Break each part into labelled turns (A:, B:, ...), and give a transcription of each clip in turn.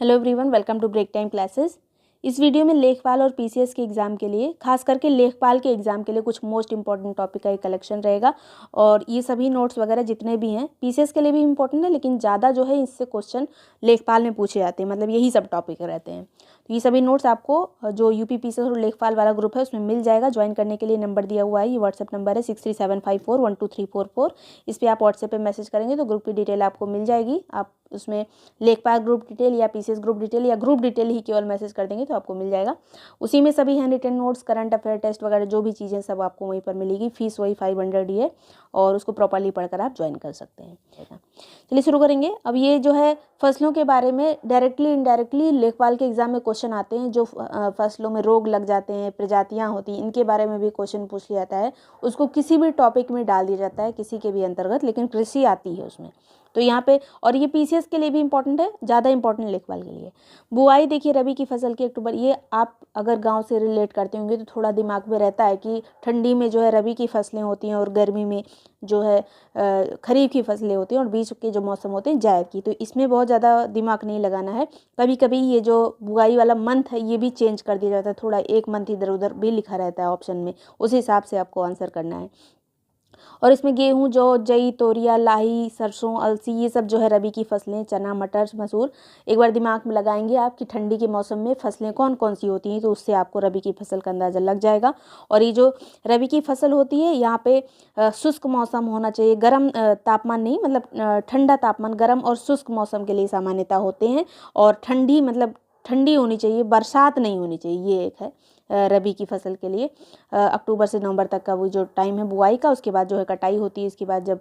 A: Hello everyone, welcome to break time classes. इस video में लेखपाल और पीसीएस के एग्ज़ाम के लिए, खास करके लेखपाल के एग्ज़ाम के लिए कुछ मोस्ट इंपॉर्टेंट टॉपिक का एक कलेक्शन रहेगा। और ये सभी नोट्स वगैरह जितने भी हैं पीसीएस के लिए भी इंपॉर्टेंट है, लेकिन ज़्यादा जो है इससे क्वेश्चन लेखपाल में पूछे जाते हैं, मतलब यही सब टॉपिक रहते हैं। तो ये सभी नोट्स आपको जो यूपी पीसीएस और लेखपाल वाला ग्रुप है उसमें मिल जाएगा। ज्वाइन करने के लिए नंबर दिया हुआ है, ये व्हाट्सएप नंबर है 6375412344। इस पर आप व्हाट्सएप पे मैसेज करेंगे तो ग्रुप की डिटेल आपको मिल जाएगी। आप उसमें लेखपाल ग्रुप डिटेल या पीसीएस ग्रुप डिटेल या ग्रुप डिटेल ही केवल मैसेज कर देंगे तो आपको मिल जाएगा। उसी में सभी hand written notes, current affair, test वगैरह जो भी चीज़ें सब आपको वहीं पर मिलेगी। फीस वही 500 ही है और उसको प्रॉपरली पढ़कर आप ज्वाइन कर सकते हैं। चलिए शुरू करेंगे। अब ये जो है फसलों के बारे में डायरेक्टली इनडायरेक्टली लेखपाल के एग्जाम में क्वेश्चन आते हैं। जो फसलों में रोग लग जाते हैं, प्रजातियाँ होती हैं, इनके बारे में भी क्वेश्चन पूछ लिया जाता है। उसको किसी भी टॉपिक में डाल दिया जाता है, किसी के भी अंतर्गत, लेकिन कृषि आती है उसमें। तो यहाँ पे, और ये पीसीएस के लिए भी इंपॉर्टेंट है, ज़्यादा इंपॉर्टेंट लेखपाल के लिए। बुआई देखिए रबी की फसल की अक्टूबर, ये आप अगर गांव से रिलेट करते होंगे तो थोड़ा दिमाग में रहता है कि ठंडी में जो है रबी की फसलें होती हैं और गर्मी में जो है खरीफ की फसलें होती हैं और बीच के जो मौसम होते हैं जायद की। तो इसमें बहुत ज़्यादा दिमाग नहीं लगाना है। कभी कभी ये जो बुआई वाला मंथ है ये भी चेंज कर दिया जाता है, थोड़ा एक मंथ इधर उधर भी लिखा रहता है ऑप्शन में, उस हिसाब से आपको आंसर करना है। और इसमें गेहूं, जौ, जई, तोरिया, लाही, सरसों, अलसी, ये सब जो है रबी की फसलें, चना, मटर, मसूर। एक बार दिमाग में लगाएंगे आप कि ठंडी के मौसम में फसलें कौन कौन सी होती हैं, तो उससे आपको रबी की फसल का अंदाज़ा लग जाएगा। और ये जो रबी की फसल होती है यहाँ पे शुष्क मौसम होना चाहिए, गर्म तापमान नहीं, मतलब ठंडा तापमान, गर्म और शुष्क मौसम के लिए सामान्यतः होते हैं। और ठंडी मतलब ठंडी होनी चाहिए, बरसात नहीं होनी चाहिए, ये एक है रबी की फसल के लिए। अक्टूबर से नवंबर तक का वो जो टाइम है बुआई का, उसके बाद जो है कटाई होती है। इसके बाद जब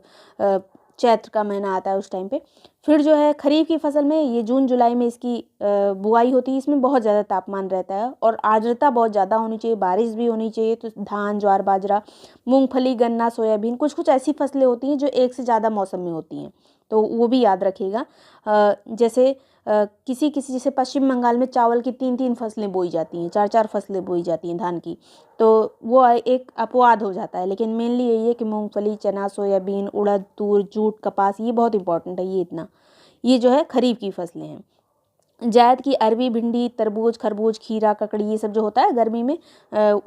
A: चैत्र का महीना आता है उस टाइम पे फिर जो है खरीफ की फसल में ये जून जुलाई में इसकी बुआई होती है। इसमें बहुत ज़्यादा तापमान रहता है और आर्द्रता बहुत ज़्यादा होनी चाहिए, बारिश भी होनी चाहिए। तो धान, ज्वार, बाजरा, मूंगफली, गन्ना, सोयाबीन, कुछ कुछ ऐसी फसलें होती हैं जो एक से ज़्यादा मौसम में होती हैं, तो वो भी याद रखिएगा। जैसे किसी किसी जैसे पश्चिम बंगाल में चावल की 3-3 फसलें बोई जाती हैं, 4-4 फसलें बोई जाती हैं धान की, तो वो एक अपवाद हो जाता है। लेकिन मेनली यही है कि मूंगफली, चना, सोयाबीन, उड़द, तूर, जूट, कपास, ये बहुत इंपॉर्टेंट है। ये इतना, ये जो है खरीफ की फसलें हैं। जायद की अरबी, भिंडी, तरबूज, खरबूज, खीरा, ककड़ी, ये सब जो होता है गर्मी में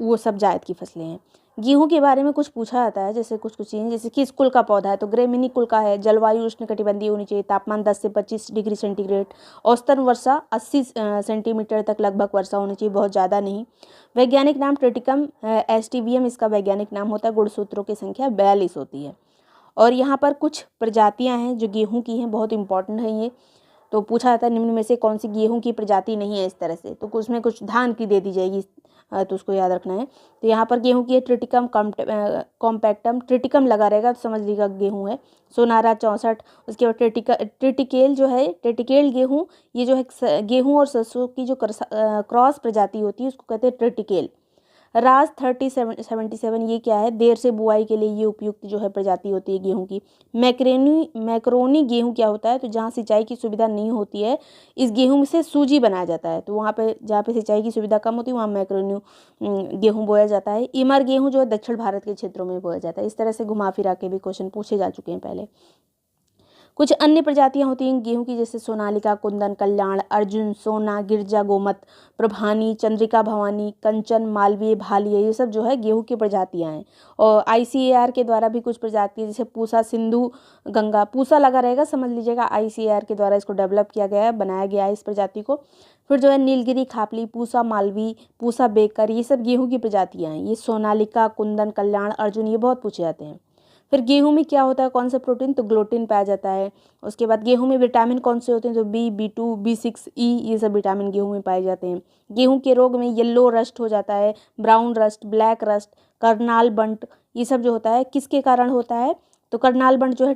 A: वो सब जायद की फसलें हैं। गेहूं के बारे में कुछ पूछा जाता है, जैसे कुछ कुछ चीज़ें, जैसे किस कुल का पौधा है, तो ग्रेमिनी कुल का है। जलवायु उष्णकटिबंधीय होनी चाहिए, तापमान 10 से 25 डिग्री सेंटीग्रेड, औसतन वर्षा 80 सेंटीमीटर तक लगभग वर्षा होनी चाहिए, बहुत ज़्यादा नहीं। वैज्ञानिक नाम ट्रिटिकम एस्टिवियम इसका वैज्ञानिक नाम होता है। गुणसूत्रों की संख्या 42 होती है। और यहाँ पर कुछ प्रजातियाँ हैं जो गेहूँ की हैं, बहुत इंपॉर्टेंट है ये। तो पूछा जाता है निम्न में से कौन सी गेहूं की प्रजाति नहीं है, इस तरह से, तो उसमें कुछ धान की दे दी जाएगी, तो उसको याद रखना है। तो यहाँ पर गेहूं की है ट्रिटिकम कॉम्पैक्टम, ट्रिटिकम लगा रहेगा तो समझ लीजिएगा गेहूं है। सोनारा 64। उसके बाद ट्रिटिकेल जो है, ट्रिटिकेल गेहूं, ये जो है गेहूं और सरसों की जो क्रॉस प्रजाति होती है उसको कहते हैं ट्रिटिकेल। राज 3077, ये क्या है, देर से बुआई के लिए ये उपयुक्त जो है प्रजाति होती है गेहूं की। मैक्रोनी गेहूं क्या होता है, तो जहाँ सिंचाई की सुविधा नहीं होती है इस गेहूं से सूजी बनाया जाता है, तो वहाँ पे जहाँ पे सिंचाई की सुविधा कम होती है वहाँ मैक्रोनी गेहूं बोया जाता है। इमर गेहूं जो है दक्षिण भारत के क्षेत्रों में बोया जाता है। इस तरह से घुमा फिरा के भी क्वेश्चन पूछे जा चुके हैं पहले। कुछ अन्य प्रजातियां होती हैं गेहूं की, जैसे सोनालिका, कुंदन, कल्याण, अर्जुन, सोना, गिरजा, गोमत, प्रभानी, चंद्रिका, भवानी, कंचन, मालवीय, भालिया, ये सब जो है गेहूं की प्रजातियां हैं। और आईसीएआर के द्वारा भी कुछ प्रजातियां, जैसे पूसा, सिंधु, गंगा, पूसा लगा रहेगा समझ लीजिएगा, आईसीएआर के द्वारा इसको डेवलप किया गया है, बनाया गया है इस प्रजाति को। फिर जो है नीलगिरी, खापली, पूसा मालवी, पूसा बेकर, ये सब गेहूं की प्रजातियां हैं। ये सोनालिका, कुंदन, कल्याण, अर्जुन, ये बहुत पूछे जाते हैं। फिर गेहूं में क्या होता है, कौन सा प्रोटीन, तो ग्लूटिन पाया जाता है। उसके बाद गेहूं में विटामिन कौन से होते हैं, तो B2, B6, E, ये सब विटामिन गेहूं में पाए जाते हैं। गेहूं के रोग में येलो रस्ट हो जाता है, brown rust, black rust, Karnal bunt, ये सब जो होता है किसके कारण होता है, तो करनाल बंट जो है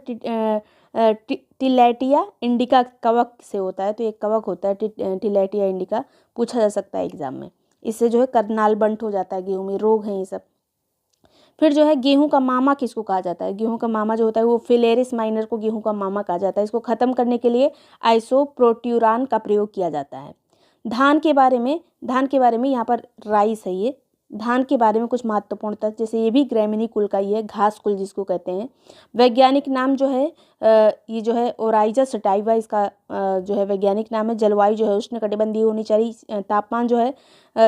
A: टिलैटिया इंडिका कवक से होता है। तो एक कवक होता है टिलैटिया इंडिका, पूछा जा सकता है एग्जाम में। इससे जो है करनाल बंट हो जाता है, गेहूं में रोग हैं ये सब। फिर जो है गेहूं का मामा किसको कहा जाता है, गेहूं का मामा जो होता है वो फिलेरिस माइनर को गेहूं का मामा कहा जाता है। इसको खत्म करने के लिए आइसोप्रोट्यूरान का प्रयोग किया जाता है। धान के बारे में यहाँ पर राइस है, ये धान के बारे में कुछ महत्वपूर्ण तथ्य, जैसे ये भी ग्रैमीनी कुल का ही है, घास कुल जिसको कहते हैं। वैज्ञानिक नाम जो है ये जो है ओराइजा सटाइवा इसका जो है वैज्ञानिक नाम है। जलवायु जो है उष्णकटिबंधीय होनी चाहिए। तापमान जो है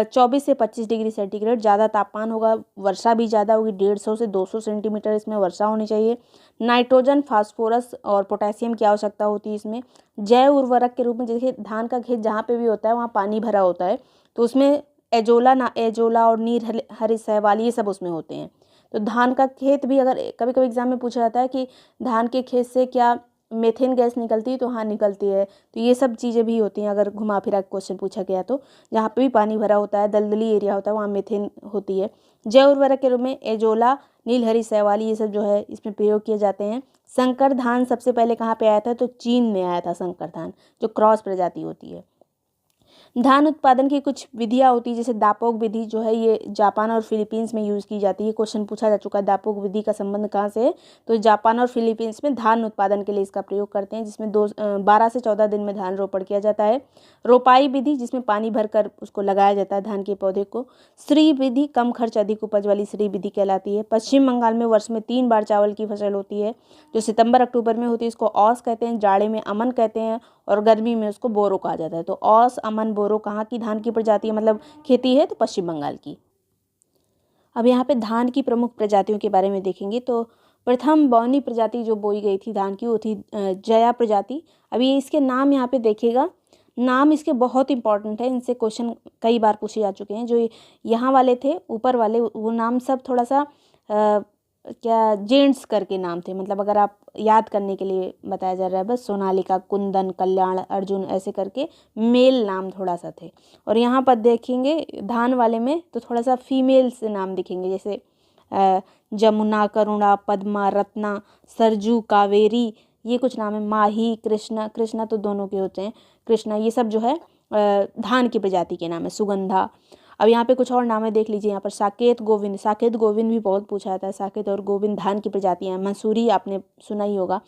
A: 24 से 25 डिग्री सेंटीग्रेड ज़्यादा तापमान होगा, वर्षा भी ज़्यादा होगी, 150 से 200 सेंटीमीटर इसमें वर्षा होनी चाहिए। नाइट्रोजन, फास्फोरस और पोटेशियम की आवश्यकता होती है इसमें। जैव उर्वरक के रूप में, जैसे धान का खेत जहाँ पे भी होता है वहाँ पानी भरा होता है, तो उसमें एजोला और नीर हरी शैवाल ये सब उसमें होते हैं। तो धान का खेत भी, अगर कभी कभी एग्जाम में पूछा जाता है कि धान के खेत से क्या मेथेन गैस निकलती है, तो हाँ निकलती है। तो ये सब चीज़ें भी होती हैं, अगर घुमा फिरा क्वेश्चन पूछा गया तो। जहाँ पे भी पानी भरा होता है, दलदली एरिया होता है, वहाँ मेथेन होती है। जैव उर्वरक के रूप में एजोला, नील हरी शैवाल ये सब जो है इसमें प्रयोग किए जाते हैं। संकर धान सबसे पहले कहाँ पे आया था, तो चीन में आया था संकर धान, जो क्रॉस प्रजाति होती है। धान उत्पादन की कुछ विधियाँ होती है, जैसे दापोग विधि जो है ये जापान और फिलीपींस में यूज़ की जाती है। क्वेश्चन पूछा जा चुका है दापोग विधि का संबंध कहाँ से है, तो जापान और फिलीपींस में धान उत्पादन के लिए इसका प्रयोग करते हैं, जिसमें 12 से 14 दिन में धान रोपण किया जाता है। रोपाई विधि, जिसमें पानी भरकर उसको लगाया जाता है धान के पौधे को। श्री विधि, कम खर्च अधिक उपज वाली श्री विधि कहलाती है। पश्चिम बंगाल में वर्ष में 3 बार चावल की फसल होती है, जो सितंबर अक्टूबर में होती है, इसको औस कहते हैं, जाड़े में अमन कहते हैं और गर्मी में उसको बोरो कहा जाता है। तो औस, अमन, बोरो कहाँ की धान की प्रजाति है, मतलब खेती है, तो पश्चिम बंगाल की। अब यहाँ पे धान की प्रमुख प्रजातियों के बारे में देखेंगे। तो प्रथम बौनी प्रजाति जो बोई गई थी धान की वो थी जया प्रजाति। अभी इसके नाम यहाँ पे देखिएगा, नाम इसके बहुत इंपॉर्टेंट है, इनसे क्वेश्चन कई बार पूछे जा चुके हैं। जो यहाँ वाले थे ऊपर वाले, वो नाम सब थोड़ा सा क्या जेंट्स करके नाम थे, मतलब अगर आप याद करने के लिए बताया जा रहा है बस। सोनालिका, कुंदन, कल्याण, अर्जुन ऐसे करके मेल नाम थोड़ा सा थे। और यहाँ पर देखेंगे धान वाले में तो थोड़ा सा फीमेल से नाम दिखेंगे, जैसे जमुना, करुणा, पद्मा, रत्ना, सरजू, कावेरी, ये कुछ नाम है। माही, कृष्णा, कृष्णा तो दोनों के होते हैं, कृष्णा, ये सब जो है धान की प्रजाति के नाम है। सुगंधा। अब यहाँ पे कुछ और नाम है, देख लीजिए यहाँ पर साकेत, गोविंद। साकेत, गोविंद भी बहुत पूछा जाता है। साकेत और गोविंद धान की प्रजातियाँ हैं। मसूरी आपने सुना ही होगा।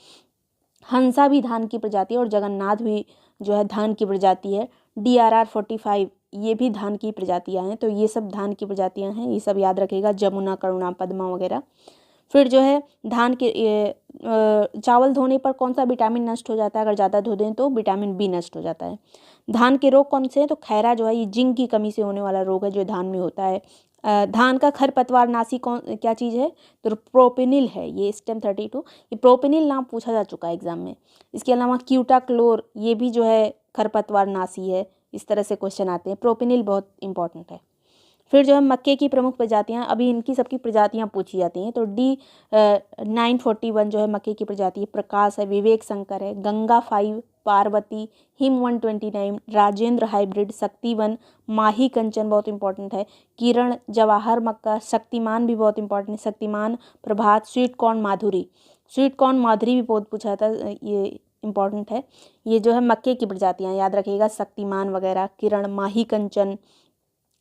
A: हंसा भी धान की प्रजाति है और जगन्नाथ भी जो है धान की प्रजाति है। DRR 45 ये भी धान की प्रजातियाँ हैं। तो ये सब धान की प्रजातियाँ हैं, ये सब याद रखेगा, जमुना, करुणा, पद्मा वगैरह। फिर जो है धान के चावल धोने पर कौन सा विटामिन नष्ट हो जाता है, अगर ज़्यादा धो दें तो विटामिन B नष्ट हो जाता है। धान के रोग कौन से हैं, तो खैरा जो है ये जिंक की कमी से होने वाला रोग है जो धान में होता है। धान का खरपतवार नाशी क्या चीज़ है, तो प्रोपेनिल है। ये स्टेम 32, ये प्रोपेनिल नाम पूछा जा चुका है एग्जाम में। इसके अलावा क्यूटाक्लोर ये भी जो है खरपतवार नाशी है। इस तरह से क्वेश्चन आते हैं, प्रोपेनिल बहुत इंपॉर्टेंट है। फिर जो है मक्के की प्रमुख प्रजातियां, अभी इनकी सबकी प्रजातियां पूछी जाती हैं। तो D941 जो है मक्के की प्रजाति है। प्रकाश है, विवेक शंकर है, गंगा 5, पार्वती, हिम 129, राजेंद्र हाइब्रिड, शक्तिवन, माही कंचन बहुत इंपॉर्टेंट है, किरण, जवाहर मक्का, शक्तिमान भी बहुत इंपॉर्टेंट है, शक्तिमान, प्रभात, स्वीट कॉर्न, माधुरी। स्वीट कॉर्न, माधुरी भी बहुत पूछा जाता है, ये इंपॉर्टेंट है। ये जो है मक्के की प्रजातियाँ याद रखिएगा, शक्तिमान वगैरह, किरण, माही कंचन,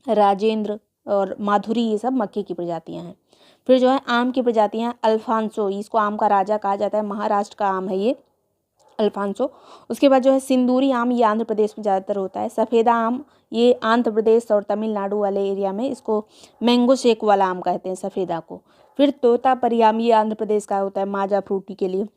A: राजेंद्र और माधुरी, ये सब मक्के की प्रजातियां हैं। फिर जो है आम की प्रजातियां, अल्फांसो, इसको आम का राजा कहा जाता है, महाराष्ट्र का आम है ये अल्फांसो। उसके बाद जो है सिंदूरी आम, ये आंध्र प्रदेश में ज़्यादातर होता है। सफ़ेदा आम ये आंध्र प्रदेश और तमिलनाडु वाले एरिया में इसको मैंगो शेक वाला आम कहते हैं, सफ़ेदा को। फिर तोतापरी आम, ये आंध्र प्रदेश का होता है माजा फ्रूटी के लिए।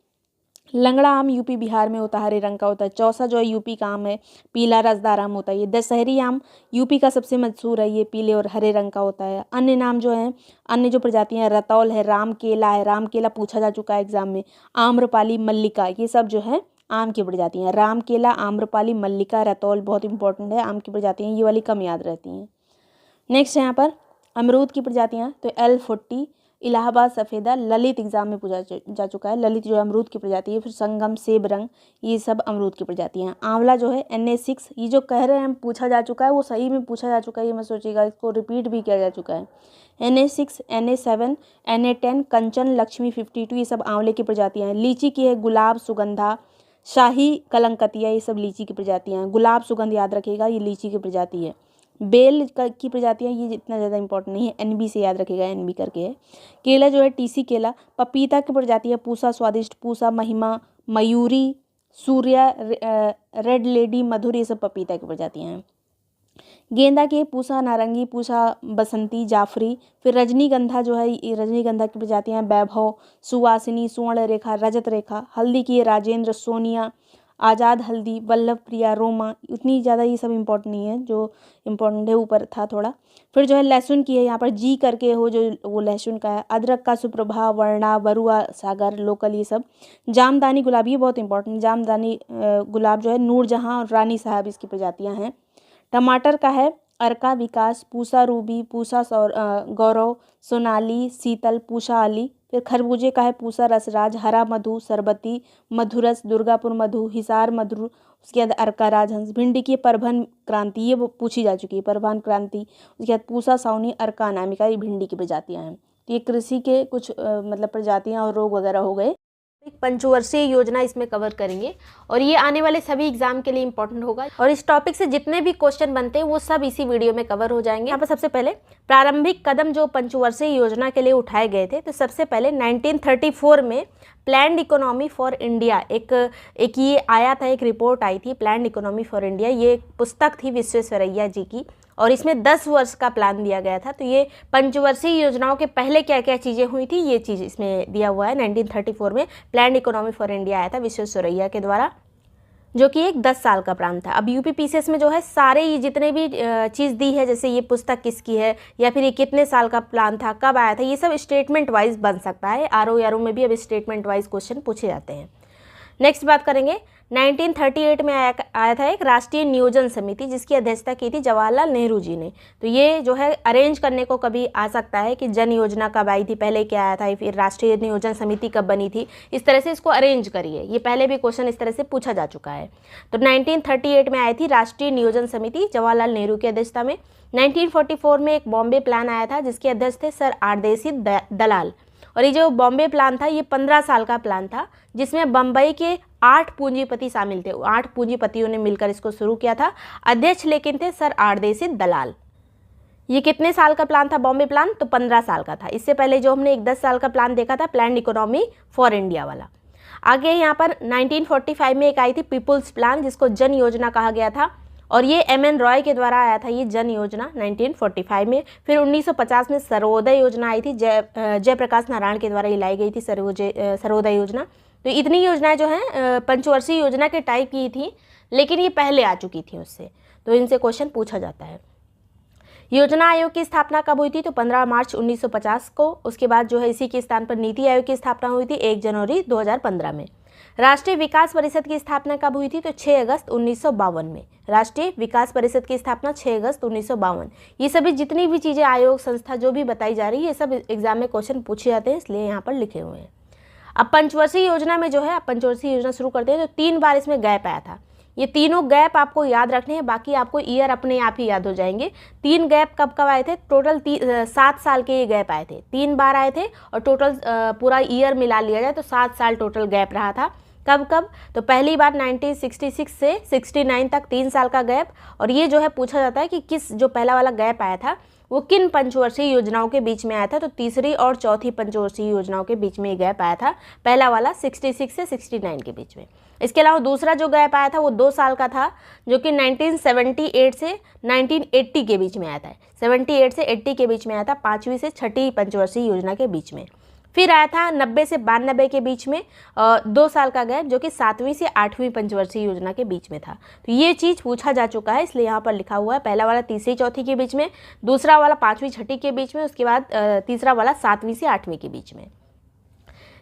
A: लंगड़ा आम यूपी बिहार में होता है, हरे रंग का होता है। चौसा जो है यूपी का आम है, पीला रसदार आम होता है। ये दशहरी आम यूपी का सबसे मशहूर है, ये पीले और हरे रंग का होता है। अन्य नाम जो हैं, अन्य जो प्रजातियां हैं, रतौल है, राम केला है, राम केला पूछा जा चुका है एग्जाम में। आम्रपाली, मल्लिका, ये सब जो है आम की प्रजातियाँ हैं। राम केला, आम्रपाली, मल्लिका, रतौल बहुत इंपॉर्टेंट है, आम की प्रजातियाँ, ये वाली कम याद रहती हैं। नेक्स्ट है यहाँ पर अमरूद की प्रजातियाँ, तो L40, इलाहाबाद सफ़ेदा, ललित एग्जाम में पूछा जा चुका है, ललित जो है अमरूद की प्रजाति है। फिर संगम, सेब रंग, ये सब अमरूद की प्रजातियाँ हैं। आंवला जो है NA6, ये जो कह रहे हैं पूछा जा चुका है वो सही में पूछा जा चुका है, ये मत सोचिएगा, इसको रिपीट भी किया जा चुका है। NA6, NA7, NA10, कंचन, लक्ष्मी 52, ये सब आंवले की प्रजातियाँ हैं। लीची की है गुलाब, सुगंधा, शाही, कलंकतिया, ये सब लीची की प्रजातियाँ हैं। गुलाब सुगंध याद रखिएगा, ये लीची की प्रजाति है। बेल की प्रजातियाँ, ये इतना ज़्यादा इंपॉर्टेंट नहीं है, NB से याद रखिएगा, NB करके है। केला जो है TC केला। पपीता की प्रजाति है पूसा स्वादिष्ट, पूसा, महिमा, मयूरी, सूर्या, रेड लेडी, मधुर, ये सब पपीता की प्रजातियाँ हैं। गेंदा के पूसा नारंगी, पूसा बसंती, जाफरी। फिर रजनीगंधा जो है, ये रजनीगंधा की प्रजातियाँ वैभव, सुवासिनी, सुवर्ण रेखा, रजत रेखा। हल्दी की राजेंद्र, सोनिया, आज़ाद हल्दी, वल्लभ प्रिया, रोमा। उतनी ज़्यादा ये सब इम्पोर्टेंट नहीं है, जो इम्पोर्टेंट है ऊपर था थोड़ा। फिर जो है लहसुन की है, यहाँ पर जी करके हो जो वो लहसुन का है। अदरक का सुप्रभा, वर्णा, बरुआ, सागर, लोकल, ये सब। जामदानी गुलाब, ये बहुत इंपॉर्टेंट, जामदानी गुलाब जो है नूरजहाँ और रानी साहब इसकी प्रजातियाँ हैं। टमाटर का है अर्का, विकास, पूसा रूबी, पूसा गौरव, सोनाली, शीतल, पूषा अली। फिर खरबूजे का है पूसा रसराज, हरा मधु, सरबती, मधुरस, दुर्गापुर मधु, हिसार मधु। उसके बाद अर्का राजहंस। भिंडी की परभन क्रांति, ये वो पूछी जा चुकी है, परभन क्रांति। उसके बाद पूसा सावनी, अर्का अनामिका, ये भिंडी की प्रजातियाँ हैं। तो ये कृषि के कुछ मतलब प्रजातियाँ और रोग वगैरह हो गए। एक पंचवर्षीय योजना इसमें कवर करेंगे और ये आने वाले सभी एग्जाम के लिए इंपॉर्टेंट होगा और इस टॉपिक से जितने भी क्वेश्चन बनते हैं वो सब इसी वीडियो में कवर हो जाएंगे। यहाँ पर सबसे पहले प्रारंभिक कदम जो पंचवर्षीय योजना के लिए उठाए गए थे, तो सबसे पहले 1934 में प्लान्ड इकोनॉमी फॉर इंडिया एक ये आया था, एक रिपोर्ट आई थी प्लान्ड इकोनॉमी फॉर इंडिया। ये एक पुस्तक थी विश्वेश्वरैया जी की और इसमें 10 वर्ष का प्लान दिया गया था। तो ये पंचवर्षीय योजनाओं के पहले क्या क्या चीज़ें हुई थी, ये चीज़ इसमें दिया हुआ है। 1934 में प्लान्ड इकोनॉमी फॉर इंडिया आया था विश्वेश्वरैया के द्वारा, जो कि एक 10 साल का प्लान था। अब यूपी पीसीएस में जो है सारे ये जितने भी चीज़ दी है, जैसे ये पुस्तक किसकी है या फिर ये कितने साल का प्लान था, कब आया था, ये सब स्टेटमेंट वाइज बन सकता है। आरओ में भी अब स्टेटमेंट वाइज क्वेश्चन पूछे जाते हैं। नेक्स्ट बात करेंगे, 1938 में आया था एक राष्ट्रीय नियोजन समिति, जिसकी अध्यक्षता की थी जवाहरलाल नेहरू जी ने। तो ये जो है अरेंज करने को कभी आ सकता है कि जन योजना कब आई थी, पहले क्या आया था, फिर राष्ट्रीय नियोजन समिति कब बनी थी, इस तरह से इसको अरेंज करिए। ये पहले भी क्वेश्चन इस तरह से पूछा जा चुका है। तो 1938 में आई थी राष्ट्रीय नियोजन समिति जवाहरलाल नेहरू की अध्यक्षता में। 1944 में एक बॉम्बे प्लान आया था, जिसके अध्यक्ष थे सर आरदेसी दलाल। और ये जो बॉम्बे प्लान था ये 15 साल का प्लान था, जिसमें बम्बई के 8 पूंजीपति शामिल थे। 8 पूंजीपतियों ने मिलकर इसको शुरू किया था। अध्यक्ष लेकिन थे सर आरदेसी दलाल। ये कितने साल का प्लान था बॉम्बे प्लान, तो 15 साल का था। इससे पहले जो हमने एक 10 साल का प्लान देखा था प्लान्ड इकोनॉमी फॉर इंडिया वाला। आगे यहाँ पर 1945 में एक आई थी पीपुल्स प्लान, जिसको जन योजना कहा गया था और ये MN रॉय के द्वारा आया था ये जन योजना 1945 में। फिर 1950 में सर्वोदय योजना आई थी, जयप्रकाश नारायण के द्वारा ये लाई गई थी सर्वोदय योजना। तो इतनी योजनाएं जो हैं पंचवर्षीय योजना के टाइप की थी, लेकिन ये पहले आ चुकी थी उससे, तो इनसे क्वेश्चन पूछा जाता है। योजना आयोग की स्थापना कब हुई थी, तो 15 मार्च 1950 को। उसके बाद जो है इसी के स्थान पर नीति आयोग की स्थापना हुई थी 1 जनवरी 2015 में। राष्ट्रीय विकास परिषद की स्थापना कब हुई थी, तो 6 अगस्त 1952 में। राष्ट्रीय विकास परिषद की स्थापना 6 अगस्त 1952। ये सभी जितनी भी चीज़ें आयोग संस्था जो भी बताई जा रही है, ये सब एग्जाम में क्वेश्चन पूछे जाते हैं, इसलिए यहाँ पर लिखे हुए हैं। अब पंचवर्षीय योजना में जो है, पंचवर्षीय योजना शुरू करते हैं तो 3 बार इसमें गैप आया था। ये तीनों गैप आपको याद रखने हैं, बाकी आपको ईयर अपने आप ही याद हो जाएंगे। 3 गैप कब कब आए थे, टोटल 7 साल के ये गैप आए थे। 3 बार आए थे और टोटल पूरा ईयर मिला लिया जाए तो 7 साल टोटल गैप रहा था। कब कब, तो पहली बार 1966 से 69 तक 3 साल का गैप। और ये जो है पूछा जाता है कि किस जो पहला वाला गैप आया था वो किन पंचवर्षीय योजनाओं के बीच में आया था, तो तीसरी और चौथी पंचवर्षीय योजनाओं के बीच में ये गैप आया था। पहला वाला 66 से 69 के बीच में। इसके अलावा दूसरा जो गैप आया था वो 2 साल का था, जो कि 1978 से 1980 के बीच में आया था। 78 से 80 के बीच में आया था, 5वीं से 6ठी पंचवर्षीय योजना के बीच में। फिर आया था 90 से 92 के बीच में 2 साल का गैप, जो कि 7वीं से 8वीं पंचवर्षीय योजना के बीच में था। तो ये चीज़ पूछा जा चुका है, इसलिए यहाँ पर लिखा हुआ है। पहला वाला 3री चौथी के बीच में, दूसरा वाला 5वीं छठी के बीच में, उसके बाद तीसरा वाला 7वीं से 8वीं के बीच में।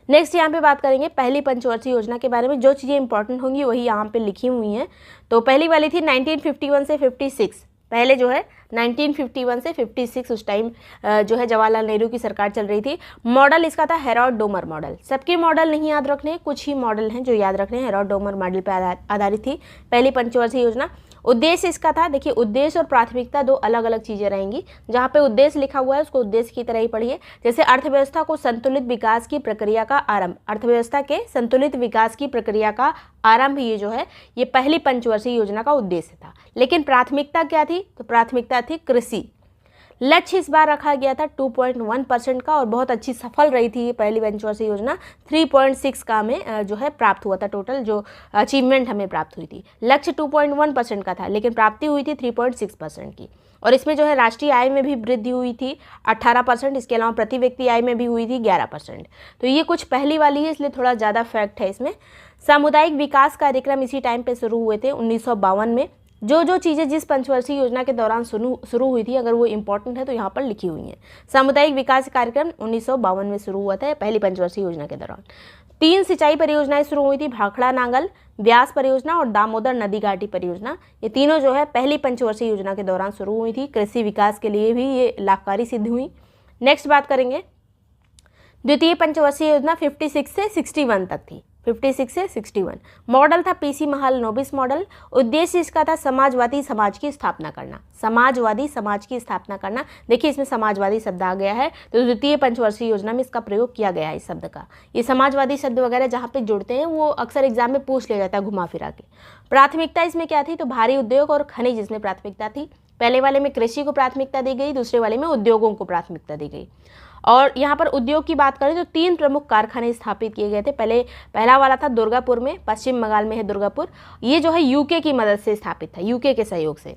A: नेक्स्ट यहाँ पे बात करेंगे पहली पंचवर्षीय योजना के बारे में। जो चीज़ें इंपॉर्टेंट होंगी वही यहाँ पे लिखी हुई हैं। तो पहली वाली थी 1951 से 56। पहले जो है 1951 से 56 उस टाइम जो है जवाहरलाल नेहरू की सरकार चल रही थी। मॉडल इसका था हेरोल्ड डोमर मॉडल। सबके मॉडल नहीं याद रखने, कुछ ही मॉडल हैं जो याद रखने हैं। हेरोल्ड डोमर मॉडल पर आधारित थी पहली पंचवर्षीय योजना। उद्देश्य इसका था, देखिए उद्देश्य और प्राथमिकता 2 अलग अलग चीज़ें रहेंगी। जहाँ पे उद्देश्य लिखा हुआ है उसको उद्देश्य की तरह ही पढ़िए। जैसे अर्थव्यवस्था को संतुलित विकास की प्रक्रिया का आरंभ, अर्थव्यवस्था के संतुलित विकास की प्रक्रिया का आरंभ, ये जो है ये पहली पंचवर्षीय योजना का उद्देश्य था। लेकिन प्राथमिकता क्या थी, तो प्राथमिकता थी कृषि। लक्ष्य इस बार रखा गया था 2.1% का और बहुत अच्छी सफल रही थी ये पहली पंचवर्षीय योजना। 3.6 का हमें जो है प्राप्त हुआ था, टोटल जो अचीवमेंट हमें प्राप्त हुई थी। लक्ष्य 2.1% का था लेकिन प्राप्ति हुई थी 3.6% की। और इसमें जो है राष्ट्रीय आय में भी वृद्धि हुई थी 18%, इसके अलावा प्रति व्यक्ति आय में भी हुई थी 11%। तो ये कुछ पहली वाली है इसलिए थोड़ा ज़्यादा फैक्ट है इसमें। सामुदायिक विकास कार्यक्रम इसी टाइम पे शुरू हुए थे 1952 में। जो चीज़ें जिस पंचवर्षीय योजना के दौरान शुरू हुई थी अगर वो इंपॉर्टेंट है तो यहाँ पर लिखी हुई हैं। सामुदायिक विकास कार्यक्रम 1952 में शुरू हुआ था पहली पंचवर्षीय योजना के दौरान। 3 सिंचाई परियोजनाएं शुरू हुई थी, भाखड़ा नांगल, ब्यास परियोजना और दामोदर नदी घाटी परियोजना। ये तीनों जो है पहली पंचवर्षीय योजना के दौरान शुरू हुई थी। कृषि विकास के लिए भी ये लाभकारी सिद्ध हुई। नेक्स्ट बात करेंगे, द्वितीय पंचवर्षीय योजना 56 से 61 तक थी। 56 से 61 मॉडल था पीसी महल नोबिस मॉडल। उद्देश्य इसका था समाजवादी समाज की स्थापना करना। समाजवादी समाज की स्थापना करना, देखिए इसमें समाजवादी शब्द आ गया है तो द्वितीय पंचवर्षीय योजना में इसका प्रयोग किया गया है इस शब्द का। ये समाजवादी शब्द वगैरह जहाँ पे जुड़ते हैं वो अक्सर एग्जाम में पूछ लिया जाता है घुमा फिरा के। प्राथमिकता इसमें क्या थी, तो भारी उद्योग और खनिज इसमें प्राथमिकता थी। पहले वाले में कृषि को प्राथमिकता दी गई, दूसरे वाले में उद्योगों को प्राथमिकता दी गई। और यहाँ पर उद्योग की बात करें तो 3 प्रमुख कारखाने स्थापित किए गए थे। पहला वाला था दुर्गापुर में, पश्चिम बंगाल में है दुर्गापुर। ये जो है यूके की मदद से स्थापित था, यूके के सहयोग से।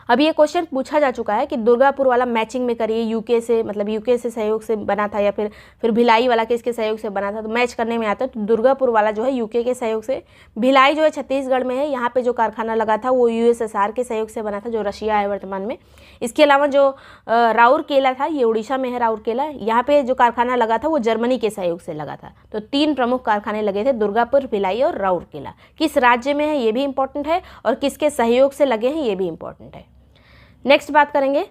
A: अब ये क्वेश्चन पूछा जा चुका है कि दुर्गापुर वाला मैचिंग में करिए, यूके से मतलब यूके से सहयोग से बना था या फिर भिलाई वाला किसके सहयोग से बना था, तो मैच करने में आता है। तो दुर्गापुर वाला जो है यूके के सहयोग से, भिलाई जो है छत्तीसगढ़ में है, यहाँ पे जो कारखाना लगा था वो यूएसएसआर के सहयोग से बना था जो रशिया है वर्तमान में। इसके अलावा जो राउरकेला था ये उड़ीसा में है राउरकेला, यहाँ पे जो कारखाना लगा था वो जर्मनी के सहयोग से लगा था। तो 3 प्रमुख कारखाने लगे थे, दुर्गापुर, भिलाई और राउरकेला। किस राज्य में है ये भी इंपॉर्टेंट है और किसके सहयोग से लगे हैं ये भी इंपॉर्टेंट है। नेक्स्ट बात करेंगे,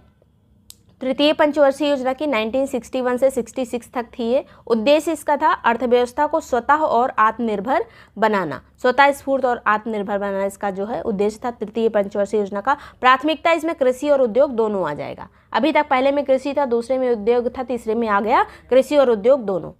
A: तृतीय पंचवर्षीय योजना की 1961 से 66 तक थी ये। उद्देश्य इसका था अर्थव्यवस्था को स्वतः और आत्मनिर्भर बनाना, स्वतः स्फूर्त और आत्मनिर्भर बनाना इसका जो है उद्देश्य था तृतीय पंचवर्षीय योजना का। प्राथमिकता इसमें कृषि और उद्योग दोनों आ जाएगा। अभी तक पहले में कृषि था, दूसरे में उद्योग था, तीसरे में आ गया कृषि और उद्योग दोनों।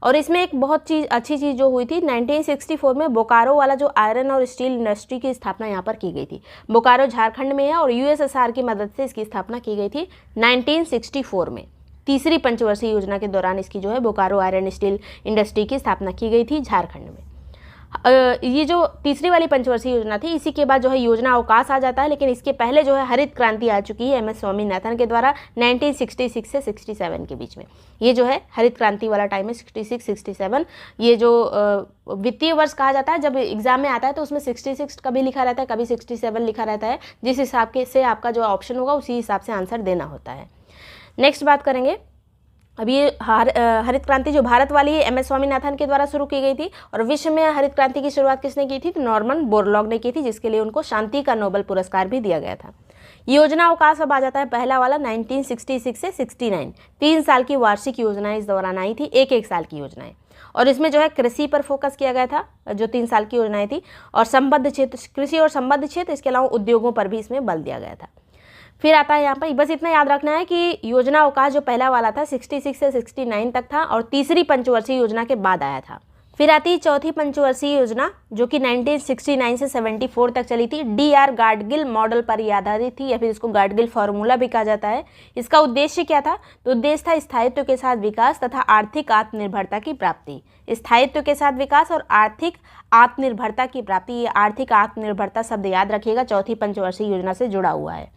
A: और इसमें एक बहुत अच्छी चीज़ जो हुई थी 1964 में बोकारो वाला जो आयरन और स्टील इंडस्ट्री की स्थापना यहाँ पर की गई थी। बोकारो झारखंड में है और यूएसएसआर की मदद से इसकी स्थापना की गई थी 1964 में। तीसरी पंचवर्षीय योजना के दौरान इसकी जो है बोकारो आयरन स्टील इंडस्ट्री की स्थापना की गई थी झारखंड में। ये जो तीसरी वाली पंचवर्षीय योजना थी इसी के बाद जो है योजना अवकाश आ जाता है, लेकिन इसके पहले जो है हरित क्रांति आ चुकी है एमएस स्वामीनाथन के द्वारा 1966 से 67 के बीच में। ये जो है हरित क्रांति वाला टाइम है 66-67। ये जो वित्तीय वर्ष कहा जाता है, जब एग्जाम में आता है तो उसमें 66 कभी लिखा रहता है, कभी 67 लिखा रहता है। जिस हिसाब के से आपका जो ऑप्शन होगा उसी हिसाब से आंसर देना होता है। नेक्स्ट बात करेंगे, अब ये हरित क्रांति जो भारत वाली है एमएस स्वामीनाथन के द्वारा शुरू की गई थी और विश्व में हरित क्रांति की शुरुआत किसने की थी, तो नॉर्मन बोरलॉग ने की थी, जिसके लिए उनको शांति का नोबेल पुरस्कार भी दिया गया था। योजना अवकाश अब आ जाता है पहला वाला 1966 से 69। 3 साल की वार्षिक योजनाएं इस दौरान आई थी, एक साल की योजनाएं। और इसमें जो है कृषि पर फोकस किया गया था जो 3 साल की योजनाएं थी, और संबद्ध क्षेत्र, कृषि और संबद्ध क्षेत्र, इसके अलावा उद्योगों पर भी इसमें बल दिया गया था। फिर आता है यहाँ पर, बस इतना याद रखना है कि योजना अवकाश जो पहला वाला था 66 से 69 तक था और तीसरी पंचवर्षीय योजना के बाद आया था। फिर आती है चौथी पंचवर्षीय योजना जो कि 1969 से 74 तक चली थी। DR गाडगिल मॉडल पर ये आधारित थी या फिर इसको गाडगिल फार्मूला भी कहा जाता है। इसका उद्देश्य क्या था, तो उद्देश्य था स्थायित्व के साथ विकास तथा आर्थिक आत्मनिर्भरता की प्राप्ति। स्थायित्व के साथ विकास और आर्थिक आत्मनिर्भरता की प्राप्ति, ये आर्थिक आत्मनिर्भरता शब्द याद रखिएगा, चौथी पंचवर्षीय योजना से जुड़ा हुआ है।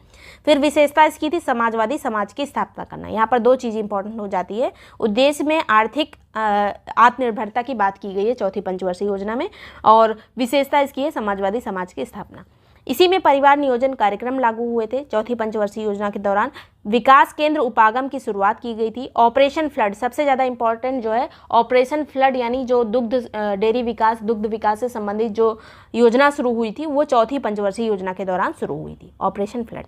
A: फिर विशेषता इसकी थी समाजवादी समाज की स्थापना करना। यहाँ पर 2 चीज़ इंपॉर्टेंट हो जाती है। उद्देश्य में आर्थिक आत्मनिर्भरता की बात की गई है चौथी पंचवर्षीय योजना में, और विशेषता इसकी है समाजवादी समाज की स्थापना। इसी में परिवार नियोजन कार्यक्रम लागू हुए थे चौथी पंचवर्षीय योजना के दौरान। विकास केंद्र उपागम की शुरुआत की गई थी। ऑपरेशन फ्लड सबसे ज़्यादा इंपॉर्टेंट जो है, ऑपरेशन फ्लड यानी जो डेयरी विकास, दुग्ध विकास से संबंधित जो योजना शुरू हुई थी वो चौथी पंचवर्षीय योजना के दौरान शुरू हुई थी, ऑपरेशन फ्लड।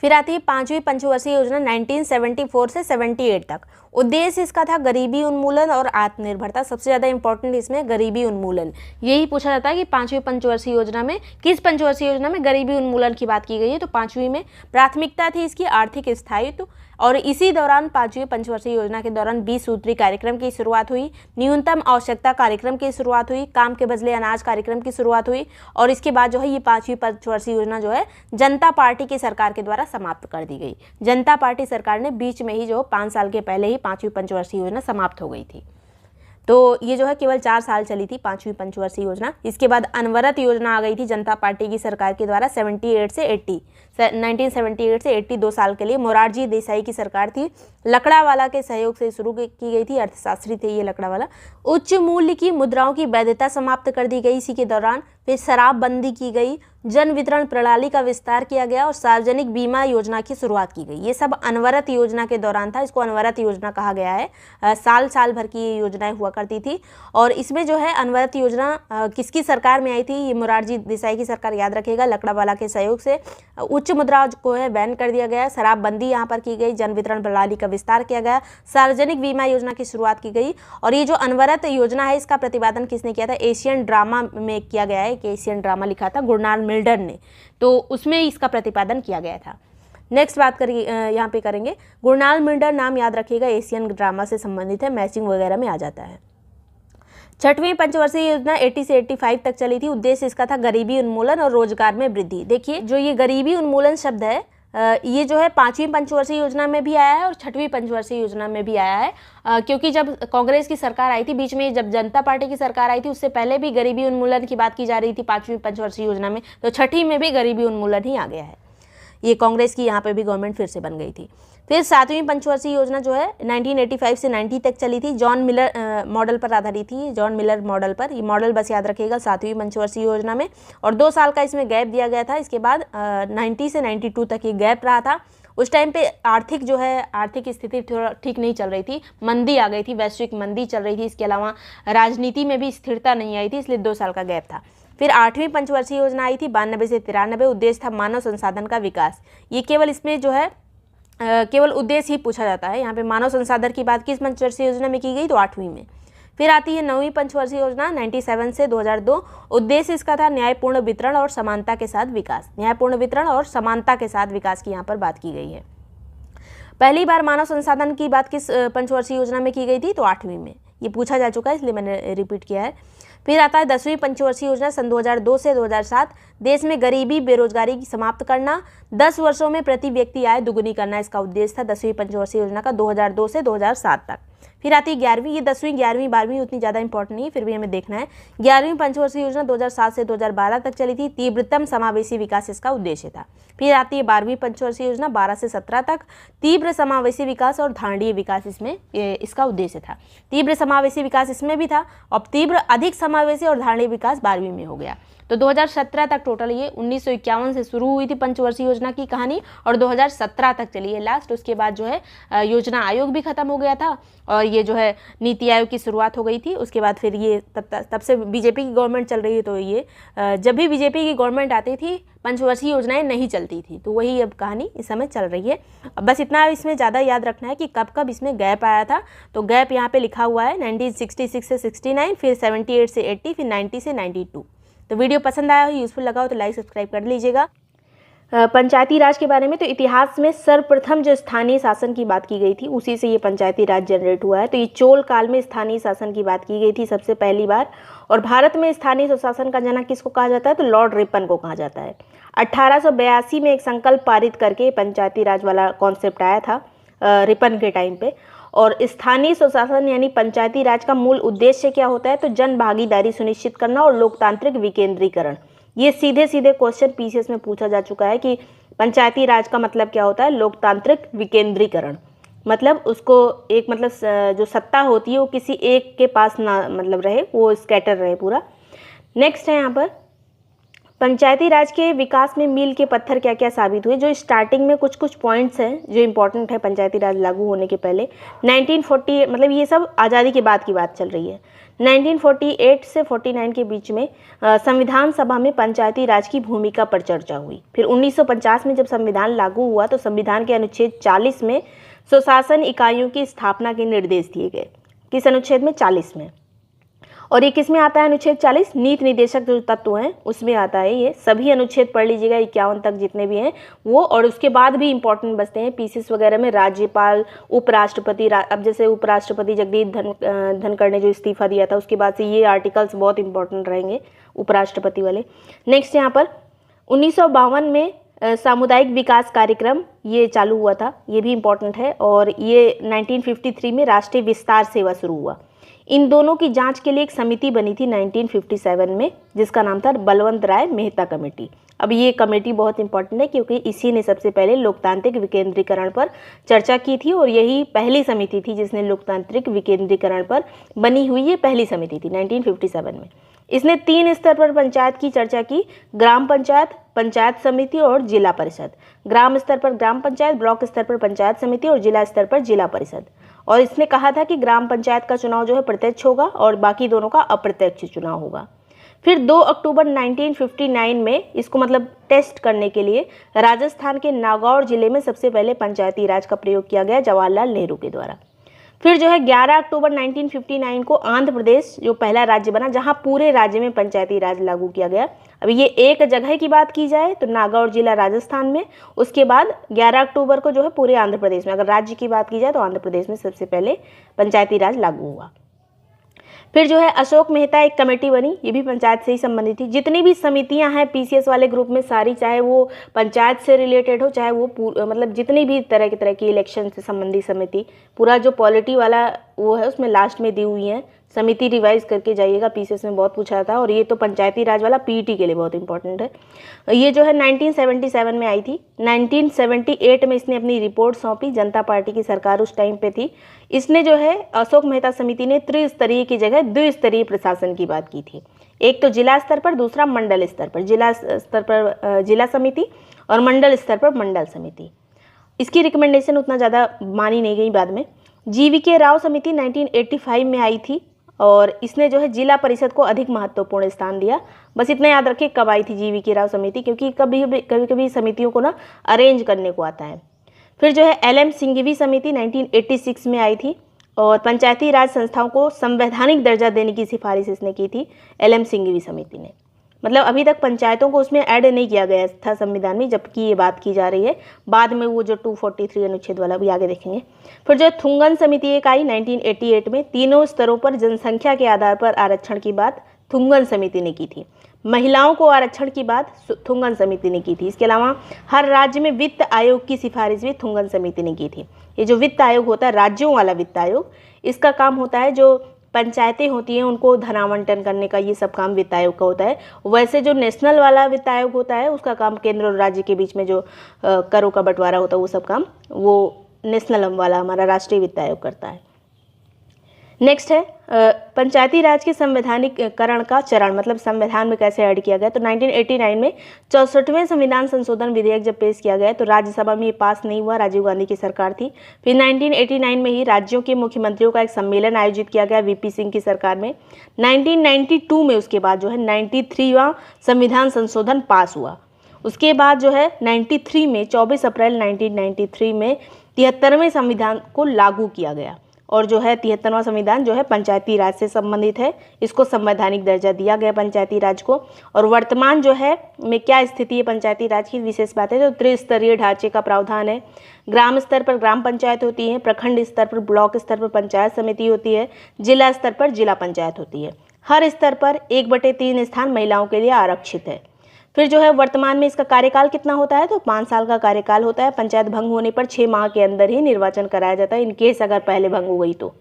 A: फिर आती है 5वीं पंचवर्षीय योजना 1974 से 78 तक। उद्देश्य इसका था गरीबी उन्मूलन और आत्मनिर्भरता। सबसे ज़्यादा इंपॉर्टेंट इसमें गरीबी उन्मूलन, यही पूछा जाता है कि 5वीं पंचवर्षीय योजना में किस पंचवर्षीय योजना में गरीबी उन्मूलन की बात की गई है, तो 5वीं में। प्राथमिकता थी इसकी आर्थिक स्थायित्व और इसी दौरान 5वीं पंचवर्षीय योजना के दौरान 20 सूत्री कार्यक्रम की शुरुआत हुई, न्यूनतम आवश्यकता कार्यक्रम की शुरुआत हुई, काम के बदले अनाज कार्यक्रम की शुरुआत हुई और इसके बाद जो है ये 5वीं पंचवर्षीय योजना जो है जनता पार्टी की सरकार के द्वारा समाप्त कर दी गई। जनता पार्टी सरकार ने बीच में ही जो 5 साल के पहले ही 5वीं पंचवर्षीय योजना समाप्त हो गई थी। तो ये जो है केवल 4 साल चली थी 5वीं पंचवर्षीय योजना। इसके बाद अनवरत योजना आ गई थी जनता पार्टी की सरकार के द्वारा 1978 से 80 2 साल के लिए। मोरारजी देसाई की सरकार थी, लकड़ावाला के सहयोग से शुरू की गई थी, अर्थशास्त्री थे ये लकड़ावाला। उच्च मूल्य की मुद्राओं की वैधता समाप्त कर दी गई इसी के दौरान। फिर शराबबंदी की गई, जन वितरण प्रणाली का विस्तार किया गया और सार्वजनिक बीमा योजना की शुरुआत की गई। ये सब अनवरत योजना के दौरान था, इसको अनवरत योजना कहा गया है। साल साल भर की ये योजनाएं हुआ करती थी। और इसमें जो है अनवरत योजना किसकी सरकार में आई थी, ये मोरारजी देसाई की सरकार, याद रखिएगा, लकड़ावाला के सहयोग से। उच्च मुद्रा को है बैन कर दिया गया, शराबबंदी यहाँ पर की गई, जन वितरण प्रणाली का विस्तार किया गया, सार्वजनिक बीमा योजना की शुरुआत की गई। और ये जो अनवरत योजना है इसका प्रतिपादन किसने किया था, एशियन ड्रामा में किया गया है। कि एशियन ड्रामा लिखा था गुरनाल मिल्डर ने, तो उसमें इसका प्रतिपादन किया गया था। नेक्स्ट बात करिए यहाँ पे करेंगे, गुरनाल मिल्डर नाम याद रखिएगा, एशियन ड्रामा से संबंधित है, मैचिंग वगैरह में आ जाता है। 6वीं पंचवर्षीय योजना 80 से 85 तक चली थी। उद्देश्य इसका था गरीबी उन्मूलन और रोजगार में वृद्धि। देखिए जो ये गरीबी उन्मूलन शब्द है ये जो है 5वीं पंचवर्षीय योजना में भी आया है और 6वीं पंचवर्षीय योजना में भी आया है, क्योंकि जब कांग्रेस की सरकार आई थी बीच में, जब जनता पार्टी की सरकार आई थी उससे पहले भी गरीबी उन्मूलन की बात की जा रही थी 5वीं पंचवर्षीय योजना में, तो 6वीं में भी गरीबी उन्मूलन ही आ गया है। ये कांग्रेस की यहाँ पे भी गवर्नमेंट फिर से बन गई थी। फिर 7वीं पंचवर्षीय योजना जो है 1985 से 90 तक चली थी। जॉन मिलर मॉडल पर आधारित थी, जॉन मिलर मॉडल पर। ये मॉडल बस याद रखिएगा 7वीं पंचवर्षीय योजना में। और 2 साल का इसमें गैप दिया गया था। इसके बाद 90 से 92 तक ये गैप रहा था। उस टाइम पे आर्थिक स्थिति थोड़ा ठीक नहीं चल रही थी, मंदी आ गई थी, वैश्विक मंदी चल रही थी। इसके अलावा राजनीति में भी स्थिरता नहीं आई थी, इसलिए 2 साल का गैप था। फिर 8वीं पंचवर्षीय योजना आई थी 92 से 93। उद्देश्य था मानव संसाधन का विकास। ये केवल इसमें जो है केवल उद्देश्य ही पूछा जाता है। यहाँ पे मानव संसाधन की बात किस पंचवर्षीय योजना में की गई, तो 8वीं में। फिर आती है 9वीं पंचवर्षीय योजना 97 से 2002। उद्देश्य इसका था न्यायपूर्ण वितरण और समानता के साथ विकास। न्यायपूर्ण वितरण और समानता के साथ विकास की यहाँ पर बात की गई है। पहली बार मानव संसाधन की बात किस पंचवर्षीय योजना में की गई थी, तो 8वीं में। ये पूछा जा चुका है इसलिए मैंने रिपीट किया है। फिर आता है 10वीं पंचवर्षीय योजना सन 2002 से 2007। देश में गरीबी बेरोजगारी की समाप्त करना, 10 वर्षों में प्रति व्यक्ति आय दुगुनी करना इसका उद्देश्य था 10वीं पंचवर्षीय योजना का 2002 से 2007 तक। फिर आती है 11वीं, ये 10वीं 11वीं 12वीं उतनी ज़्यादा इंपॉर्टेंट नहीं है, फिर भी हमें देखना है। 11वीं पंचवर्षीय योजना 2007 से 2012 तक चली थी। तीव्रतम समावेशी विकास इसका उद्देश्य था। फिर आती है 12वीं पंचवर्षीय योजना 12 से 17 तक। तीव्र समावेशी विकास और धारणीय विकास इसमें इसका उद्देश्य था। तीव्र समावेशी विकास इसमें भी था और तीव्र अधिक समावेशी और धारणीय विकास 12वीं में हो गया। तो 2017 तक टोटल ये 1951 से शुरू हुई थी पंचवर्षीय योजना की कहानी और 2017 तक चली है लास्ट। उसके बाद जो है योजना आयोग भी खत्म हो गया था और ये जो है नीति आयोग की शुरुआत हो गई थी। उसके बाद फिर ये तब से बीजेपी की गवर्नमेंट चल रही है। तो ये जब भी बीजेपी की गवर्नमेंट आती थी पंचवर्षीय योजनाएं नहीं चलती थी, तो वही अब कहानी इस समय चल रही है। बस इतना इसमें ज़्यादा याद रखना है कि कब कब इसमें गैप आया था। तो गैप यहाँ पे लिखा हुआ है 1966 से 69, फिर 78 से 80, फिर 90 से 92। तो वीडियो पसंद आया हो, यूज़फुल लगा हो तो लाइक सब्सक्राइब कर लीजिएगा। पंचायती राज के बारे में तो इतिहास में सर्वप्रथम जो स्थानीय शासन की बात की गई थी उसी से ये पंचायती राज जनरेट हुआ है। तो ये चोल काल में स्थानीय शासन की बात की गई थी सबसे पहली बार। और भारत में स्थानीय स्वशासन का जनक किसको कहा जाता है, तो लॉर्ड रिपन को कहा जाता है। 1882 में एक संकल्प पारित करके पंचायती राज वाला कॉन्सेप्ट आया था रिपन के टाइम पे। और स्थानीय स्वशासन यानी पंचायती राज का मूल उद्देश्य क्या होता है, तो जन भागीदारी सुनिश्चित करना और लोकतांत्रिक विकेंद्रीकरण। ये सीधे सीधे क्वेश्चन पीसीएस में पूछा जा चुका है कि पंचायती राज का मतलब क्या होता है, लोकतांत्रिक विकेंद्रीकरण। मतलब उसको एक मतलब जो सत्ता होती है वो किसी एक के पास ना मतलब रहे, वो स्कैटर रहे पूरा। नेक्स्ट है यहाँ पर पंचायती राज के विकास में मील के पत्थर क्या क्या साबित हुए। जो स्टार्टिंग में कुछ कुछ पॉइंट्स हैं जो इंपॉर्टेंट है पंचायती राज लागू होने के पहले। 1940 मतलब ये सब आज़ादी के बाद की बात चल रही है। 1948 से 49 के बीच में संविधान सभा में पंचायती राज की भूमिका पर चर्चा हुई। फिर 1950 में जब संविधान लागू हुआ तो संविधान के अनुच्छेद 40 में स्वशासन इकाइयों की स्थापना के निर्देश दिए गए। किस अनुच्छेद में, 40 में। और ये किस में आता है? अनुच्छेद 40 नीति निर्देशक जो तत्व हैं उसमें आता है। ये सभी अनुच्छेद पढ़ लीजिएगा 51 तक जितने भी हैं वो, और उसके बाद भी इंपॉर्टेंट बचते हैं पीसीएस वगैरह में राज्यपाल, उपराष्ट्रपति। अब जैसे उपराष्ट्रपति जगदीप धनखड़ ने जो इस्तीफा दिया था उसके बाद से ये आर्टिकल्स बहुत इंपॉर्टेंट रहेंगे उपराष्ट्रपति वाले। नेक्स्ट यहाँ पर 1952 में सामुदायिक विकास कार्यक्रम ये चालू हुआ था, ये भी इम्पोर्टेंट है। और ये 1953 में राष्ट्रीय विस्तार सेवा शुरू हुआ। इन दोनों की जांच के लिए एक समिति बनी थी 1957 में जिसका नाम था बलवंत राय मेहता कमेटी। अब ये कमेटी बहुत इंपॉर्टेंट है क्योंकि इसी ने सबसे पहले लोकतांत्रिक विकेंद्रीकरण पर चर्चा की थी और यही पहली समिति थी जिसने लोकतांत्रिक विकेंद्रीकरण पर बनी हुई ये पहली समिति थी 1957 में। इसने 3 स्तर पर पंचायत की चर्चा की: ग्राम पंचायत, पंचायत समिति और जिला परिषद। ग्राम स्तर पर ग्राम पंचायत, ब्लॉक स्तर पर पंचायत समिति और जिला स्तर पर जिला परिषद। और इसने कहा था कि ग्राम पंचायत का चुनाव जो है प्रत्यक्ष होगा और बाकी दोनों का अप्रत्यक्ष चुनाव होगा। फिर 2 अक्टूबर 1959 में इसको मतलब टेस्ट करने के लिए राजस्थान के नागौर जिले में सबसे पहले पंचायती राज का प्रयोग किया गया जवाहरलाल नेहरू के द्वारा। फिर जो है 11 अक्टूबर 1959 को आंध्र प्रदेश जो पहला राज्य बना जहां पूरे राज्य में पंचायती राज लागू किया गया। अभी ये एक जगह की बात की जाए तो नागौर जिला राजस्थान में, उसके बाद 11 अक्टूबर को जो है पूरे आंध्र प्रदेश में। अगर राज्य की बात की जाए तो आंध्र प्रदेश में सबसे पहले पंचायती राज लागू हुआ। फिर जो है अशोक मेहता एक कमेटी बनी, ये भी पंचायत से ही संबंधित थी। जितनी भी समितियां हैं पीसीएस वाले ग्रुप में सारी, चाहे वो पंचायत से रिलेटेड हो चाहे वो मतलब जितनी भी तरह की इलेक्शन से संबंधित समिति, पूरा जो पॉलिटी वाला वो है उसमें लास्ट में दी हुई है। समिति रिवाइज करके जाइएगा, पीसीएस में बहुत पूछा था। और ये तो पंचायती राज वाला पीईटी के लिए बहुत इंपॉर्टेंट है। ये जो है 1977 में आई थी। 1978 में इसने अपनी रिपोर्ट सौंपी, जनता पार्टी की सरकार उस टाइम पे थी। इसने जो है अशोक मेहता समिति ने त्रिस्तरीय की जगह द्विस्तरीय प्रशासन की बात की थी। एक तो जिला स्तर पर, दूसरा मंडल स्तर पर। जिला स्तर पर जिला समिति और मंडल स्तर पर मंडल समिति। इसकी रिकमेंडेशन उतना ज़्यादा मानी नहीं गई बाद में। जीवीके राव समिति 1985 में आई थी और इसने जो है जिला परिषद को अधिक महत्वपूर्ण स्थान दिया। बस इतना याद रखिए कब आई थी जीवीके राव समिति, क्योंकि कभी समितियों को ना अरेंज करने को आता है। फिर जो है एलएम सिंघवी समिति 1986 में आई थी और पंचायती राज संस्थाओं को संवैधानिक दर्जा देने की सिफारिश इसने की थी एलएम सिंघवी समिति ने। मतलब अभी तक पंचायतों को उसमें ऐड नहीं किया गया था संविधान में, जबकि ये बात की जा रही है। बाद में वो जो 243 अनुच्छेद वाला भी आगे देखेंगे। फिर जो थुंगन समिति एक आई 1988 में। तीनों स्तरों पर जनसंख्या के आधार पर आरक्षण की बात थुंगन समिति ने की थी। महिलाओं को आरक्षण की बात थुंगन समिति ने की थी। इसके अलावा हर राज्य में वित्त आयोग की सिफारिश भी थुंगन समिति ने की थी। ये जो वित्त आयोग होता है, राज्यों वाला वित्त आयोग, इसका काम होता है जो पंचायतें होती हैं उनको धनावंटन करने का, ये सब काम वित्त आयोग का होता है। वैसे जो नेशनल वाला वित्त आयोग होता है उसका काम केंद्र और राज्य के बीच में जो करों का बंटवारा होता है वो सब काम वो नेशनल वाला हमारा राष्ट्रीय वित्त आयोग करता है। नेक्स्ट है पंचायती राज के संवैधानिकरण का चरण, मतलब संविधान में कैसे ऐड किया गया। तो 1989 में 64वें संविधान संशोधन विधेयक जब पेश किया गया तो राज्यसभा में ये पास नहीं हुआ, राजीव गांधी की सरकार थी। फिर 1989 में ही राज्यों के मुख्यमंत्रियों का एक सम्मेलन आयोजित किया गया वीपी सिंह की सरकार में। 1992 में उसके बाद जो है 93वां संविधान संशोधन पास हुआ। उसके बाद जो है 93 में 24 अप्रैल 1993 में 73वें संविधान को लागू किया गया और जो है 73वां संविधान जो है पंचायती राज से संबंधित है। इसको संवैधानिक दर्जा दिया गया पंचायती राज को। और वर्तमान जो है में क्या स्थिति है पंचायती राज की, विशेष बात है तो त्रिस्तरीय ढांचे का प्रावधान है। ग्राम स्तर पर ग्राम पंचायत होती है, प्रखंड स्तर पर ब्लॉक स्तर पर पंचायत समिति होती है, जिला स्तर पर जिला पंचायत होती है। हर स्तर पर 1/3 स्थान महिलाओं के लिए आरक्षित है। फिर जो है वर्तमान में इसका कार्यकाल कितना होता है तो 5 साल का कार्यकाल होता है। पंचायत भंग होने पर 6 माह के अंदर ही निर्वाचन कराया जाता है, इनकेस अगर पहले भंग हो गई तो।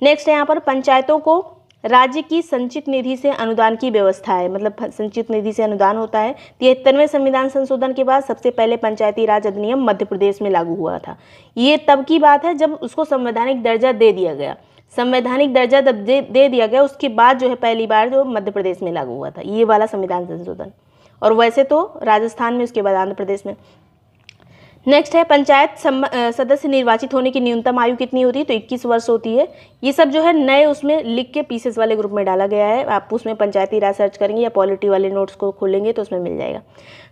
A: नेक्स्ट है यहाँ पर पंचायतों को राज्य की संचित निधि से अनुदान की व्यवस्था है, मतलब संचित निधि से अनुदान होता है। 73वें संविधान संशोधन के बाद सबसे पहले पंचायती राज अधिनियम मध्य प्रदेश में लागू हुआ था। ये तब की बात है जब उसको संवैधानिक दर्जा दे दिया गया। संवैधानिक दर्जा जब दे दिया गया उसके बाद जो है पहली बार जो मध्य प्रदेश में लागू हुआ था ये वाला संविधान संशोधन। और वैसे तो राजस्थान में, उसके बाद आंध्र प्रदेश में। नेक्स्ट है पंचायत सदस्य निर्वाचित होने की न्यूनतम आयु कितनी होती है, तो 21 वर्ष होती है। ये सब जो है नए उसमें लिख के पीसेस वाले ग्रुप में डाला गया है। आप उसमें पंचायती राज सर्च करेंगे या पॉलिटी वाले नोट्स को खोलेंगे तो उसमें मिल जाएगा।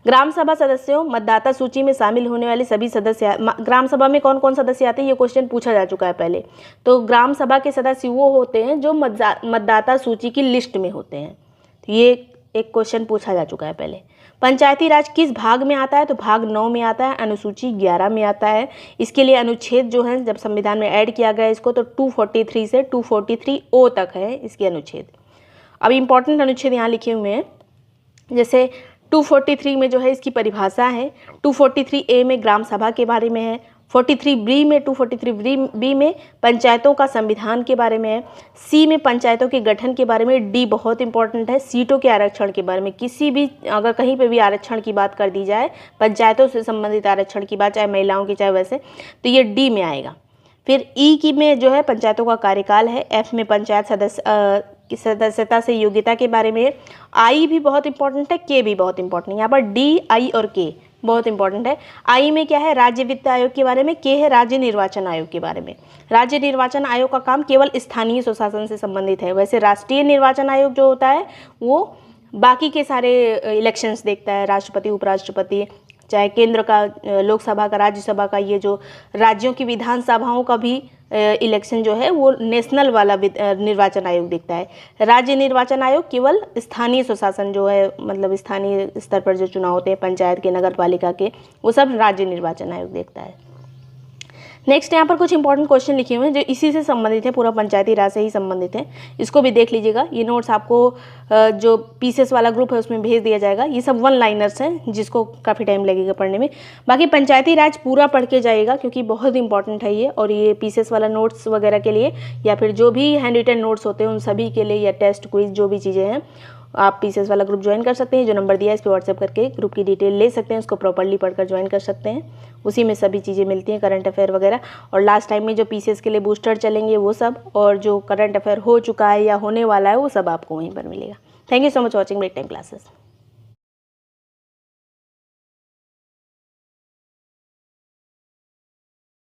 A: ग्राम सभा सदस्यों, मतदाता सूची में शामिल होने वाले सभी सदस्य, ग्राम सभा में कौन कौन सदस्य आते हैं ये क्वेश्चन पूछा जा चुका है पहले। तो ग्राम सभा के सदस्य वो होते हैं जो मतदाता सूची की लिस्ट में होते हैं। तो ये एक क्वेश्चन पूछा जा चुका है पहले। पंचायती राज किस भाग में आता है, तो भाग 9 में आता है, अनुसूची 11 में आता है। इसके लिए अनुच्छेद जो है जब संविधान में ऐड किया गया इसको, तो 243 से 243O तक है इसके अनुच्छेद। अब इम्पॉर्टेंट अनुच्छेद यहाँ लिखे हुए हैं, जैसे 243 में जो है इसकी परिभाषा है, 243A में ग्राम सभा के बारे में है, 43B में 243B में पंचायतों का संविधान के बारे में है, C में पंचायतों के गठन के बारे में, D बहुत इंपॉर्टेंट है सीटों के आरक्षण के बारे में। किसी भी अगर कहीं पे भी आरक्षण की बात कर दी जाए, पंचायतों से संबंधित आरक्षण की बात, चाहे महिलाओं की चाहे वैसे, तो ये D में आएगा। फिर E की में जो है पंचायतों का कार्यकाल है, F में पंचायत की सदस्यता से योग्यता के बारे में, I भी बहुत इंपॉर्टेंट है, K भी बहुत इंपॉर्टेंट है। यहाँ पर D, I और K बहुत इंपॉर्टेंट है। I में क्या है, राज्य वित्त आयोग के बारे में, K है राज्य निर्वाचन आयोग के बारे में। राज्य निर्वाचन आयोग का काम केवल स्थानीय स्वशासन से संबंधित है, वैसे राष्ट्रीय निर्वाचन आयोग जो होता है वो बाकी के सारे इलेक्शंस देखता है, राष्ट्रपति, उपराष्ट्रपति, चाहे केंद्र का, लोकसभा का, राज्यसभा का, ये जो राज्यों की विधानसभाओं का भी इलेक्शन जो है वो नेशनल वाला निर्वाचन आयोग देखता है। राज्य निर्वाचन आयोग केवल स्थानीय स्वशासन जो है, मतलब स्थानीय स्तर पर जो चुनाव होते हैं पंचायत के, नगर पालिका के, वो सब राज्य निर्वाचन आयोग देखता है। नेक्स्ट यहाँ पर कुछ इंपॉर्टेंट क्वेश्चन लिखे हुए हैं जो इसी से संबंधित है, पूरा पंचायती राज से ही संबंधित है, इसको भी देख लीजिएगा। ये नोट्स आपको जो पीसेस वाला ग्रुप है उसमें भेज दिया जाएगा। ये सब 1 लाइनर्स हैं जिसको काफ़ी टाइम लगेगा पढ़ने में। बाकी पंचायती राज पूरा पढ़ के जाइएगा क्योंकि बहुत इंपॉर्टेंट है ये, और ये पीसेस वाला नोट्स वगैरह के लिए या फिर जो भी हैंड रिटन नोट्स होते हैं उन सभी के लिए, या टेस्ट क्विज जो भी चीज़ें हैं, आप पीसेस वाला ग्रुप ज्वाइन कर सकते हैं। जो नंबर दिया है इस पर व्हाट्सएप करके ग्रुप की डिटेल ले सकते हैं, उसको प्रॉपर्ली पढ़कर ज्वाइन कर सकते हैं। उसी में सभी चीज़ें मिलती हैं, करंट अफेयर वगैरह, और लास्ट टाइम में जो पीसेस के लिए बूस्टर चलेंगे वो सब, और जो करंट अफेयर हो चुका है या होने वाला है वो सब आपको वहीं पर मिलेगा। Thank you so much watching break time classes.